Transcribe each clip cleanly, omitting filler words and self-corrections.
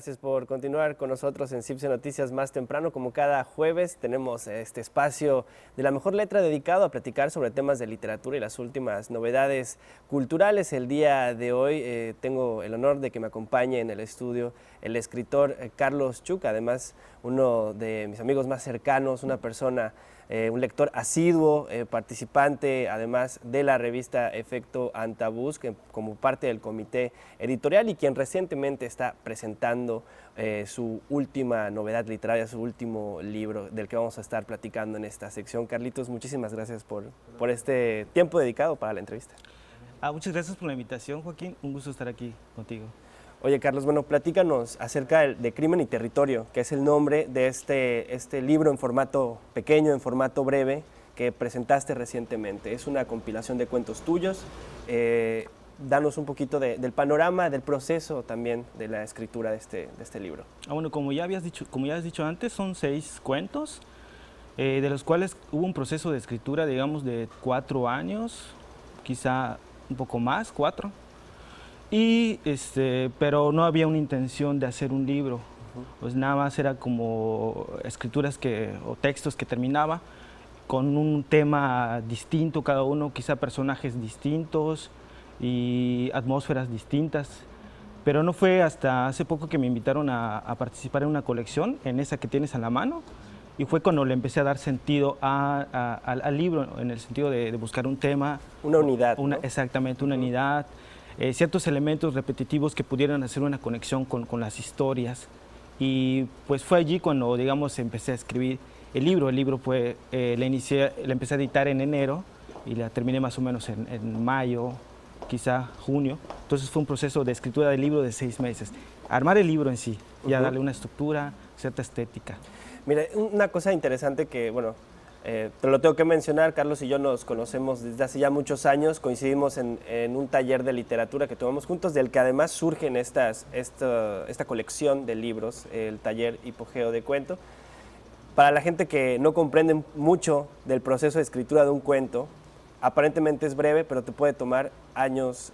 Gracias por continuar con nosotros en CIPSE Noticias más temprano. Como cada jueves tenemos este espacio de la mejor letra dedicado a platicar sobre temas de literatura y las últimas novedades culturales. El día de hoy tengo el honor de que me acompañe en el estudio el escritor Carlos Chuck, además uno de mis amigos más cercanos, una persona, un lector asiduo, participante además de la revista Efecto Antabús, como parte del comité editorial y quien recientemente está presentando su última novedad literaria, su último libro del que vamos a estar platicando en esta sección. Carlitos, muchísimas gracias por este tiempo dedicado para la entrevista. Muchas gracias por la invitación, Joaquín. Un gusto estar aquí contigo. Oye, Carlos, bueno, platícanos acerca de Crimen y Territorio, que es el nombre de este libro en formato pequeño, en formato breve, que presentaste recientemente. Es una compilación de cuentos tuyos. Danos un poquito del panorama, del proceso también de la escritura de este libro. Bueno, como ya has dicho antes, son 6 cuentos, de los cuales hubo un proceso de escritura, digamos, de 4 años, quizá un poco más, 4. Pero no había una intención de hacer un libro, pues nada más era como escrituras o textos que terminaba con un tema distinto cada uno, quizá personajes distintos y atmósferas distintas. Pero no fue hasta hace poco que me invitaron a participar en una colección, en esa que tienes a la mano, y fue cuando le empecé a dar sentido al libro, en el sentido de buscar un tema. Una unidad, ¿no? Exactamente, una unidad. Ciertos elementos repetitivos que pudieran hacer una conexión con las historias. Y pues fue allí cuando, digamos, empecé a escribir el libro. El libro fue, la empecé a editar en enero y la terminé más o menos en mayo, quizá junio. Entonces fue un proceso de escritura del libro de 6 meses. Armar el libro en sí, ya darle una estructura, cierta estética. Mira, una cosa interesante que, bueno, te lo tengo que mencionar, Carlos y yo nos conocemos desde hace ya muchos años, coincidimos en un taller de literatura que tomamos juntos, del que además surgen esta colección de libros, el taller Hipogeo de Cuento. Para la gente que no comprende mucho del proceso de escritura de un cuento, aparentemente es breve, pero te puede tomar años,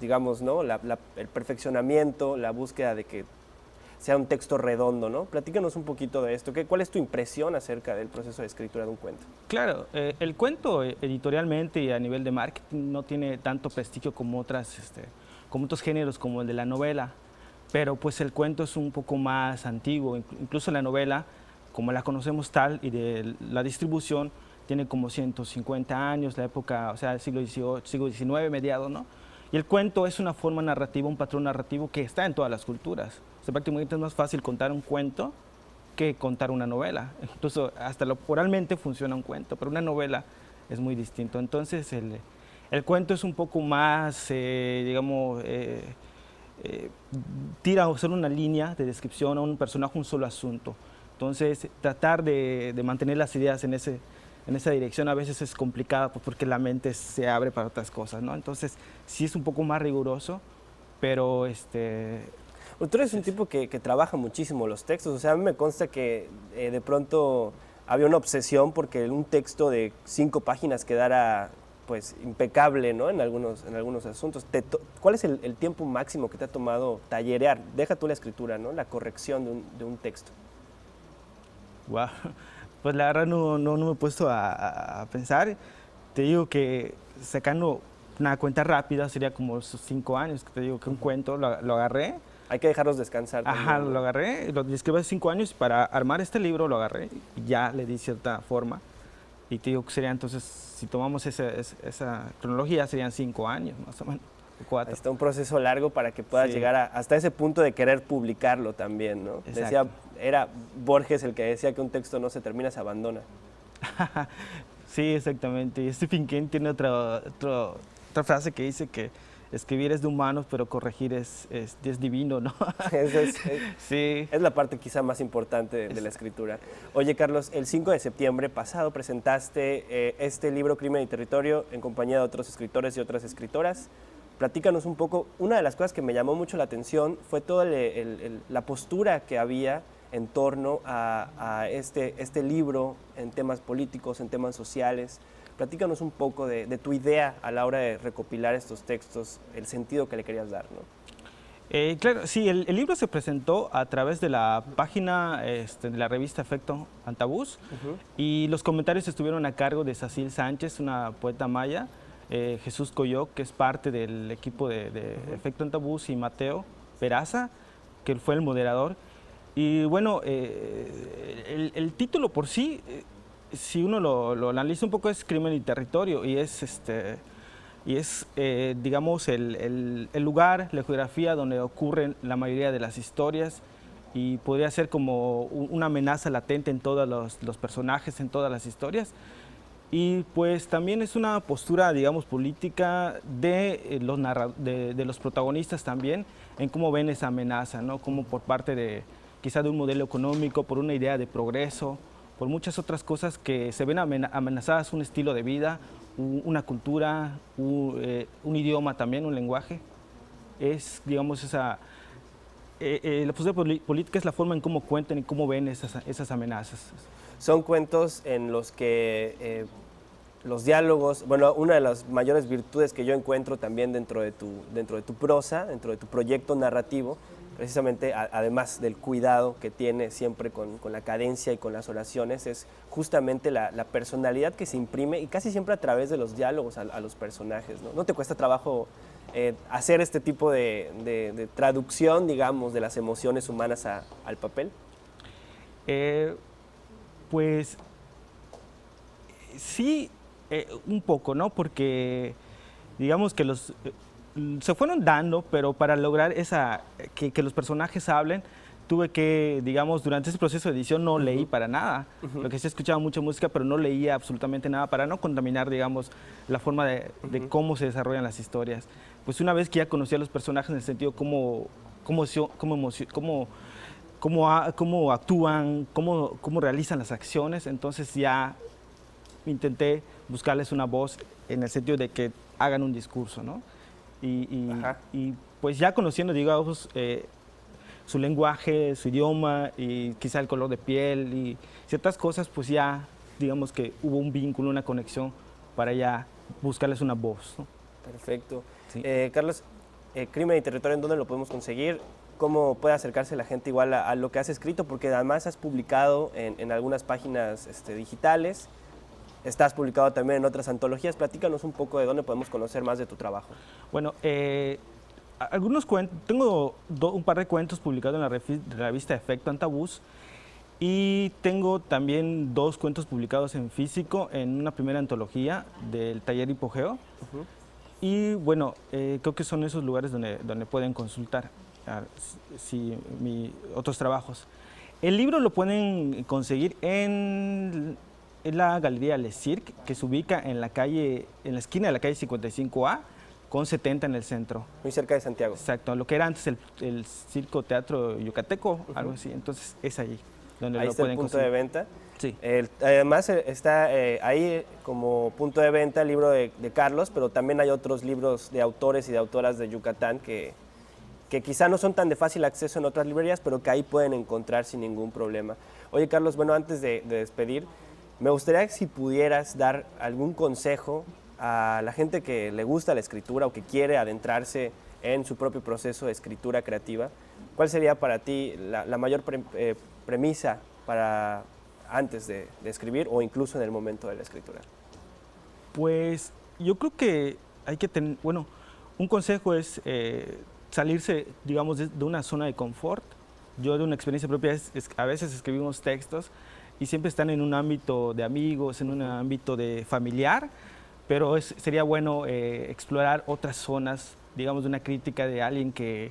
digamos, ¿no? El perfeccionamiento, la búsqueda de que sea un texto redondo, ¿no? Platícanos un poquito de esto. ¿Cuál es tu impresión acerca del proceso de escritura de un cuento? Claro, el cuento editorialmente y a nivel de marketing no tiene tanto prestigio como otros géneros como el de la novela, pero pues el cuento es un poco más antiguo, incluso la novela, como la conocemos tal y de la distribución, tiene como 150 años, la época, o sea, el siglo XVIII, siglo XIX, mediado, ¿no? Y el cuento es una forma narrativa, un patrón narrativo que está en todas las culturas. O sea, prácticamente es más fácil contar un cuento que contar una novela. Incluso hasta oralmente funciona un cuento, pero una novela es muy distinto. Entonces el cuento es un poco más, digamos, tira solo una línea de descripción a un personaje, un solo asunto. Entonces tratar de mantener las ideas en esa dirección a veces es complicado, pues, porque la mente se abre para otras cosas, ¿no? Entonces sí es un poco más riguroso, pero Tú eres un tipo que trabaja muchísimo los textos, o sea, a mí me consta que de pronto había una obsesión porque un texto de 5 páginas quedara pues impecable, ¿no? En algunos asuntos. ¿Cuál es el tiempo máximo que te ha tomado tallerear? Deja tú la escritura, ¿no? La corrección de un texto. Wow. Pues la verdad no me he puesto a pensar. Te digo que sacando una cuenta rápida sería como esos 5 años, que te digo que un cuento lo agarré. Hay que dejarlos descansar también, Ajá, ¿no? lo agarré, lo escribí hace 5 años para armar este libro, lo agarré y ya le di cierta forma. Y te digo que sería entonces, si tomamos esa cronología, serían 5 años más o menos, 4. Está un proceso largo para que puedas llegar hasta ese punto de querer publicarlo también, ¿no? Exacto. Decía, era Borges el que decía que un texto no se termina, se abandona. Sí, exactamente. Y Stephen King tiene otra frase que dice que escribir es de humanos, pero corregir es divino, ¿no? Sí. Es la parte quizá más importante de la escritura. Oye, Carlos, el 5 de septiembre pasado presentaste este libro, Crimen y Territorio, en compañía de otros escritores y otras escritoras. Platícanos un poco. Una de las cosas que me llamó mucho la atención fue toda la postura que había en torno a este libro en temas políticos, en temas sociales. Platícanos un poco de tu idea a la hora de recopilar estos textos, el sentido que le querías dar, ¿no? Claro, sí, el libro se presentó a través de la página de la revista Efecto Antabús y los comentarios estuvieron a cargo de Sacil Sánchez, una poeta maya, Jesús Coyoc, que es parte del equipo de Efecto Antabús, y Mateo Peraza, que fue el moderador. Y bueno, el título por sí, si uno lo analiza un poco, es Crimen y Territorio, y es digamos, el lugar, la geografía donde ocurren la mayoría de las historias, y podría ser como una amenaza latente en todos los personajes, en todas las historias. Y pues también es una postura, digamos, política de los protagonistas también, en cómo ven esa amenaza, ¿no? Como por parte de, quizá de un modelo económico, por una idea de progreso, por muchas otras cosas que se ven amenazadas, un estilo de vida, una cultura, un idioma también, un lenguaje. Es, digamos, la postura política es la forma en cómo cuentan y cómo ven esas amenazas. Son cuentos en los que los diálogos, bueno, una de las mayores virtudes que yo encuentro también dentro de tu prosa, dentro de tu proyecto narrativo, precisamente además del cuidado que tiene siempre con la cadencia y con las oraciones, es justamente la personalidad que se imprime, y casi siempre a través de los diálogos a los personajes, ¿no? ¿No te cuesta trabajo hacer este tipo de traducción, digamos, de las emociones humanas al papel? Pues sí, un poco, ¿no? Porque digamos que se fueron dando, pero para lograr que los personajes hablen, tuve que, digamos, durante ese proceso de edición no leí para nada. Lo que sí escuchaba mucha música, pero no leía absolutamente nada para no contaminar, digamos, la forma de cómo se desarrollan las historias. Pues una vez que ya conocía a los personajes en el sentido cómo actúan, cómo realizan las acciones, entonces ya intenté buscarles una voz en el sentido de que hagan un discurso, ¿no? Y pues ya conociendo, digamos, su lenguaje, su idioma y quizá el color de piel y ciertas cosas, pues ya, digamos que hubo un vínculo, una conexión para ya buscarles una voz, ¿no? Perfecto. Sí. Carlos, Crimen y Territorio, ¿en dónde lo podemos conseguir? ¿Cómo puede acercarse la gente igual a lo que has escrito? Porque además has publicado en algunas páginas digitales, estás publicado también en otras antologías. Platícanos un poco de dónde podemos conocer más de tu trabajo. Bueno, algunos cuentos, tengo un par de cuentos publicados en la revista Efecto Antabús, y tengo también 2 cuentos publicados en físico en una primera antología del Taller Hipogeo. Y bueno, creo que son esos lugares donde pueden consultar otros trabajos. El libro lo pueden conseguir en la Galería Le Cirque, que se ubica en la esquina de la calle 55A con 70 en el centro. Muy cerca de Santiago. Exacto, lo que era antes el Circo Teatro Yucateco, algo así. Entonces es allí donde ahí lo está pueden el punto conseguir. de venta. Sí. Además está ahí como punto de venta el libro de Carlos, pero también hay otros libros de autores y de autoras de Yucatán que quizá no son tan de fácil acceso en otras librerías, pero que ahí pueden encontrar sin ningún problema. Oye, Carlos, bueno, antes de despedir, me gustaría que si pudieras dar algún consejo a la gente que le gusta la escritura o que quiere adentrarse en su propio proceso de escritura creativa, ¿cuál sería para ti la mayor premisa para antes de escribir o incluso en el momento de la escritura? Pues yo creo que hay que tener, bueno, un consejo es salirse, digamos, de una zona de confort. Yo de una experiencia propia a veces escribimos textos y siempre están en un ámbito de amigos, en un ámbito de familiar, pero sería bueno explorar otras zonas, digamos, de una crítica de alguien que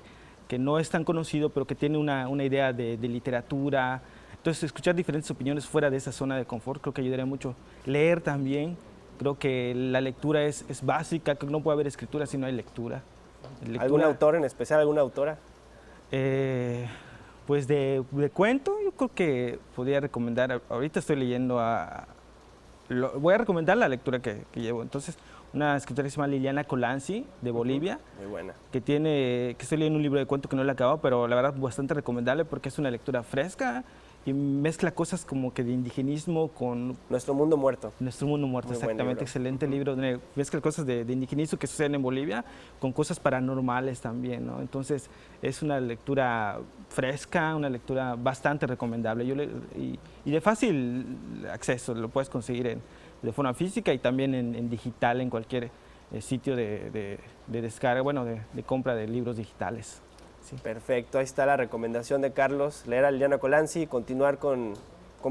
no es tan conocido, pero que tiene una idea de literatura. Entonces, escuchar diferentes opiniones fuera de esa zona de confort creo que ayudaría mucho. Leer también, creo que la lectura es básica, creo que no puede haber escritura si no hay lectura. ¿Algún autor en especial, alguna autora? Pues de cuento, yo creo que podría recomendar, ahorita estoy leyendo voy a recomendar la lectura que llevo. Entonces, una escritora que se llama Liliana Colanzi, de Bolivia. Muy buena. Que estoy leyendo un libro de cuento que no le he acabado, pero la verdad bastante recomendable porque es una lectura fresca y mezcla cosas como que de indigenismo con Nuestro mundo muerto. Nuestro mundo muerto, Muy buen exactamente, libro. excelente libro. Mezcla cosas de indigenismo que suceden en Bolivia con cosas paranormales también, ¿no? Entonces es una lectura fresca, una lectura bastante recomendable y de fácil acceso, lo puedes conseguir de forma física y también en digital en cualquier sitio de descarga, bueno, de compra de libros digitales. Sí. Perfecto, ahí está la recomendación de Carlos, leer a Liliana Colanzi y continuar con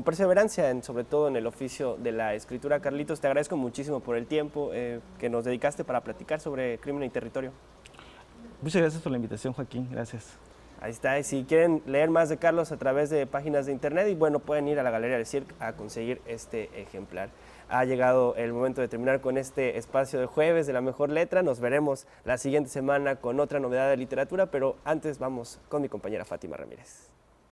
perseverancia, sobre todo en el oficio de la escritura. Carlitos, te agradezco muchísimo por el tiempo que nos dedicaste para platicar sobre Crimen y Territorio. Muchas gracias por la invitación, Joaquín, gracias. Ahí está, y si quieren leer más de Carlos a través de páginas de internet, y bueno, pueden ir a la Galería del Circ a conseguir este ejemplar. Ha llegado el momento de terminar con este espacio de jueves de La Mejor Letra. Nos veremos la siguiente semana con otra novedad de literatura, pero antes vamos con mi compañera Fátima Ramírez.